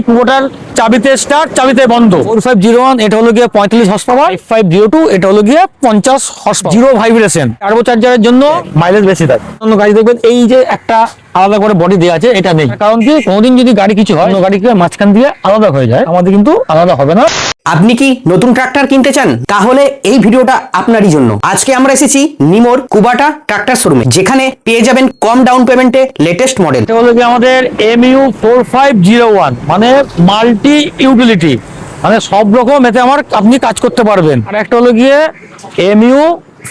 কুবোটার চাবিতে start, চাবিতে বন্ধ। 4501 এটা হলো গিয়ে 45 হর্স পাওয়ার, 5502 এটা হলো গিয়ে 50 horse power, zero vibration, turbo চার্জারের জন্য মাইলেজ বেশি দেয়। অন্য গাড়ি দেখবেন এই যে একটা আলাদা করে বডি দেওয়া আছে, এটা নেই। কারণ কি, কোনোদিন যদি গাড়ি কিছু হয়, অন্য গাড়িকে মাঝখান দিয়ে আলাদা হয়ে যায়, আমাদের কিন্তু আলাদা হবে না। আপনি কি নতুন ট্রাক্টর কিনতে চান? তাহলে এই ভিডিওটা আপনারই জন্য। আজকে আমরা এসেছি নিমোর কুবাটা ট্রাক্টর শোরুমে, যেখানে পেয়ে যাবেন কম ডাউন পেমেন্টে লেটেস্ট মডেল। এটা হলো কি আমাদের MU 4501, মানে মাল্টি ইউটিলিটি, মানে সব রকম এতে আমার আপনি কাজ করতে পারবেন। আর একটা হলো গিয়ে MU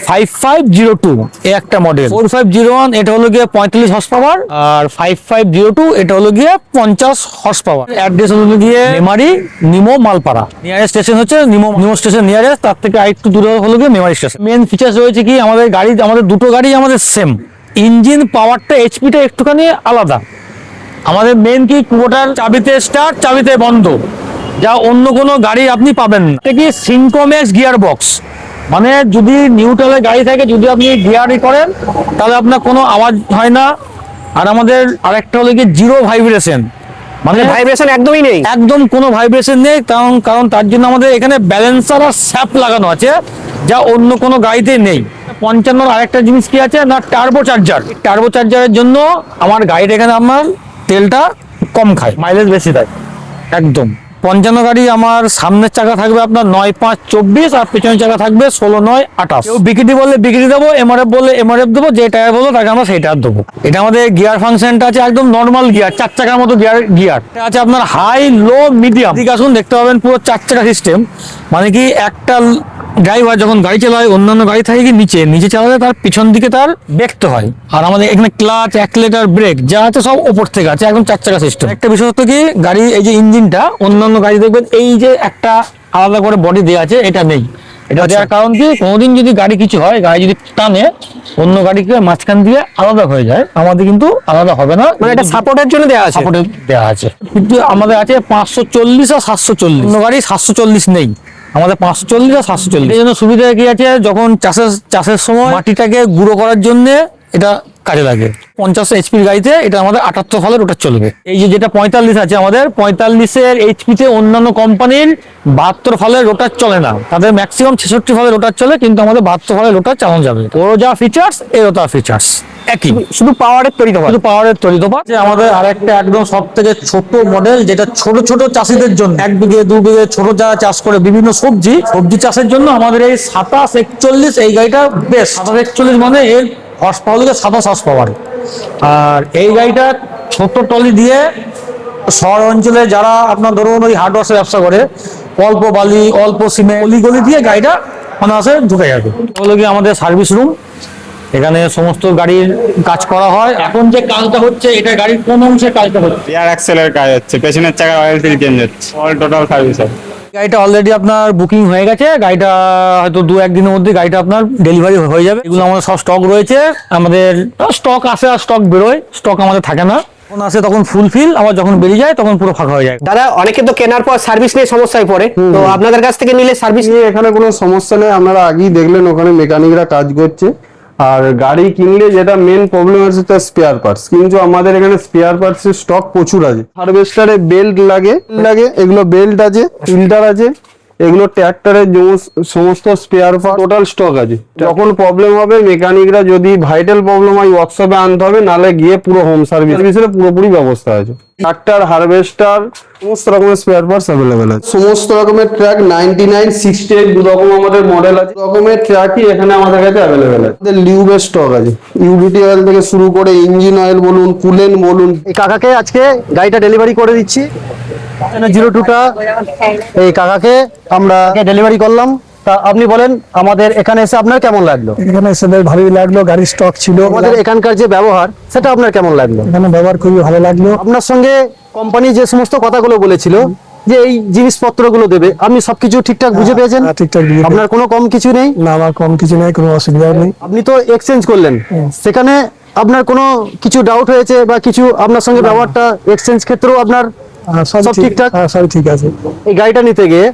5502, এই একটা মডেল। 4501 এটা হলো গিয়ে 45 হর্স পাওয়ার, আর 5502 এটা হলো গিয়ে 50 হর্স পাওয়ার। অ্যাড্রেস হলো গিয়ে মেমারি নিমো মালপাড়া। নিয়ারেস্ট স্টেশন হচ্ছে নিমো স্টেশন নিয়ারেস্ট, তার থেকে আরেকটু দূরে হলো গিয়ে মেমারি স্টেশন। মেন ফিচার্স রয়েছে কি, আমাদের দুটো গাড়ি আমাদের সেম। ইঞ্জিন পাওয়ারটা এইচপিটা একটুখানি আলাদা। আমাদের মেন কি, কুবোটার চাবিতে স্টার্ট, চাবিতে বন্ধ, যা অন্য কোনো গাড়ি আপনি পাবেন না। এটা কি সিনকোম্যাক্স গিয়ার বক্স, মানে যদি নিউট্রালের গাড়ি থাকে, যদি আপনি গিয়ারই করেন তাহলে আপনার কোনো আওয়াজ হয় না। আর আমাদের আরেকটা হলো কি জিরো ভাইব্রেশন, মানে ভাইব্রেশন একদমই নেই, একদম কোনো ভাইব্রেশন নেই। কারণ তার জন্য আমাদের এখানে ব্যালেন্সার আর স্যাপ লাগানো আছে, যা অন্য কোনো গাড়িতে নেই। 55 আরেকটা জিনিস কি আছে না, টার্বো চার্জার। টার্বো চার্জারের জন্য আমার গাড়ির এখানে আমার তেলটা কম খায়, মাইলেজ বেশি দেয় একদম। 55 গাড়ি আমার সামনের চাকা থাকবে আপনার 9-5-24, আর পেছনের চাকা থাকবে 16-9-28। কেউ বিকিটি বললে বিকিটি দেবো, এমআরএফ বললে এমআরএফ দেবো, যে টায়ার বলবো তাকে আমরা সেই টায়ার দেবো। এটা আমাদের গিয়ার ফাংশনটা আছে একদম নর্মাল গিয়ার, 4 চাকার মতো গিয়ার। এটা আছে আপনার হাই, লো, মিডিয়াম। ঠিক আসুন, দেখতে পাবেন পুরো 4 চাকা সিস্টেম। মানে কি, একটা ড্রাইভার যখন গাড়ি চালায়, অন্যান্য গাড়ি থাকে কি নিচে চালালে তার পিছন দিকে তার দেখতে হয়। আর আমাদের এখানে ক্লাচ, অ্যাক্সিলারেটর, ব্রেক যা আছে সব ওপর থেকে আছে, একদম 4 চাকা সিস্টেম। একটা বিশেষত কি, গাড়ি এই যে ইঞ্জিনটা, অন্যান্য গাড়ি দেখবেন এই যে একটা আলাদা করে বডি দেওয়া আছে, এটা নেই। এটা দেওয়ার কারণ কি, কোনোদিন যদি গাড়ি কিছু হয়, গাড়ি যদি টানে অন্য গাড়িকে মাঝখান দিয়ে আলাদা হয়ে যায়, আমাদের কিন্তু আলাদা হবে না। মানে এটা সাপোর্টের জন্য দেওয়া আছে, সাপোর্টের দেওয়া আছে। কিন্তু আমাদের আছে 540 আর 740, অন্য গাড়ি 740 নেই, আমাদের 540 আর 740। এই জন্য সুবিধা কি আছে, যখন চাষের সময় মাটিটাকে গুঁড়ো করার জন্য এটা কাজে লাগে। 50 এইচপির গাড়িতে এটা আমাদের 78 ফলের রোটার চলবে। এই যেটা 45 আছে আমাদের, 45-এর এইচপিতে অন্যান্য কোম্পানির 72 ফলের রোটার চলে না, তাদের ম্যাক্সিমাম 66 ফলের রোটার চলে, কিন্তু আমাদের 72 ফলের রোটার চালানো যাবে। ওর যা ফিচার্স, এরও তার ফিচার্স একই, শুধু পাওয়ারের তড়িৎ। আমাদের আরেকটা একদম সব থেকে ছোট মডেল, যেটা ছোট চাষিদের জন্য, 1 বিঘে 2 বিঘে ছোট যারা চাষ করে বিভিন্ন সবজি চাষের জন্য আমাদের এই 2741 এই গাড়িটা বেস্ট। 2741 মানে এর হর্স পাওয়ার হচ্ছে 27 হর্স পাওয়ার। আর এই গাড়িটা ছোট টলি দিয়ে শহর অঞ্চলে যারা আপনার ধরুন ওই হার্ডওয়ার্সের ব্যবসা করে, অল্প বালি, অল্প সিমেন্ট, গলি দিয়ে গাড়িটা অনায়াসে ঢুকে যাবে। হলো কি আমাদের সার্ভিস রুম, এখানে সমস্ত গাড়ির কাজ করা হয়। এখন যে কাজটা হচ্ছে, এটা গাড়ির কোন অংশে কাজটা হচ্ছে? এয়ার অ্যাক্সেলের কাজ হচ্ছে, পেছনের চাকার অয়েল ফিল চেঞ্জ হচ্ছে, অল টোটাল সার্ভিস হবে। গাড়িটা অলরেডি আপনার বুকিং হয়ে গেছে, গাড়িটা হয়তো 2-1 দিনের মধ্যে গাড়িটা আপনার ডেলিভারি হয়ে যাবে। এগুলো আমাদের সব স্টক রয়েছে, আমাদের স্টক আসে আর স্টক বেরোয়, স্টক আমাদের থাকে না। যখন আসে তখন ফুলফিল, আবার যখন বেরিয়ে যায় তখন পুরো ফাঁকা হয়ে যায়। দাদা অনেকে তো কেনার পর সার্ভিস নিয়ে সমস্যায় পড়ে, তো আপনাদের কাছ থেকে নিলে সার্ভিস নিয়ে এখানে কোনো সমস্যা নেই। আপনারা আগেই দেখলেন ওখানে মেকানিকরা কাজ করছে। আর গাড়ি কিনলে যেটা মেন প্রবলেম আছে তার স্পেয়ার পার্টস, কিন্তু আমাদের এখানে স্পেয়ার পার্টসের স্টক প্রচুর আছে। হারভেস্টারে বেল্ট লাগে, এগুলো বেল্ট আছে, ফিল্টার আছে, এগুলো ট্র্যাক্টরের সমস্ত স্পেয়ার পার্ট টোটাল স্টক আছে। যখন প্রবলেম হবে মেকানিকরা, যদি ভাইটাল প্রবলেম হয় ওয়ার্কশপে আনতে হবে, নালে গিয়ে পুরো হোম সার্ভিসের পুরোপুরি ব্যবস্থা আছে। ট্রাক্টর, হারভেস্টার, সমস্ত রকমের স্পেয়ার পার্টস অ্যাভেলেবেল আছে। সমস্ত রকমের ট্র্যাক 99, 68 দু রকম আমাদের মডেল আছে। রকমের ট্র্যাকই এখানে আমাদের কাছে অ্যাভেলেবেল আছে। আমাদের লিউবের স্টক আছে, ইউডিটি অয়েল থেকে শুরু করে ইঞ্জিন অয়েল বলুন, কুলেন বলুন। এই কাকাকে আজকে গাড়িটা ডেলিভারি করে দিচ্ছি। 02টা এই কাকাকে আমরা ডেলিভারি করলাম। তা আপনি বলেন, আমাদের এখানে এসে আপনার কেমন লাগলো? এখানে এসে বেশ ভালোই লাগলো, গাড়ির স্টক ছিল। আমাদের এখানকার যে ব্যবহার, সেটা আপনার কেমন লাগলো? এখানে ব্যবহার খুবই ভালো লাগলো। আপনার সঙ্গে কোম্পানি যে সমস্ত কথাগুলো বলেছিল, যে এই জিনিসপত্রগুলো দেবে, আপনি সবকিছু ঠিকঠাক বুঝে পেয়েছেন? হ্যাঁ, ঠিকঠাক বুঝে আপনার কোনো কম কিছু নেই? না, আমার কম কিছু নেই, কোনো অসুবিধা নেই। আপনি তো এক্সচেঞ্জ করলেন, সেখানে আপনার কোনো কিছু ডাউট হয়েছে বা কিছু আপনার সঙ্গে ব্যবহারটা এক্সচেঞ্জ ক্ষেত্রেও আপনার সব ঠিকঠাক? সব ঠিক আছে। এই গাড়িটা নিতে গিয়ে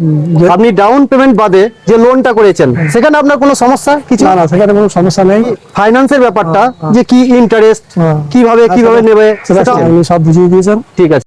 আপনি ডাউন পেমেন্ট বাদে যে লোনটা করেছেন, সেখানে আপনার কোনো সমস্যা কিছু? না, সেখানে কোনো সমস্যা নেই। ফাইন্যান্সের ব্যাপারটা, যে কি ইন্টারেস্ট, কিভাবে নেবে, সেটা আপনি সব বুঝিয়ে দিয়েছেন। ঠিক আছে।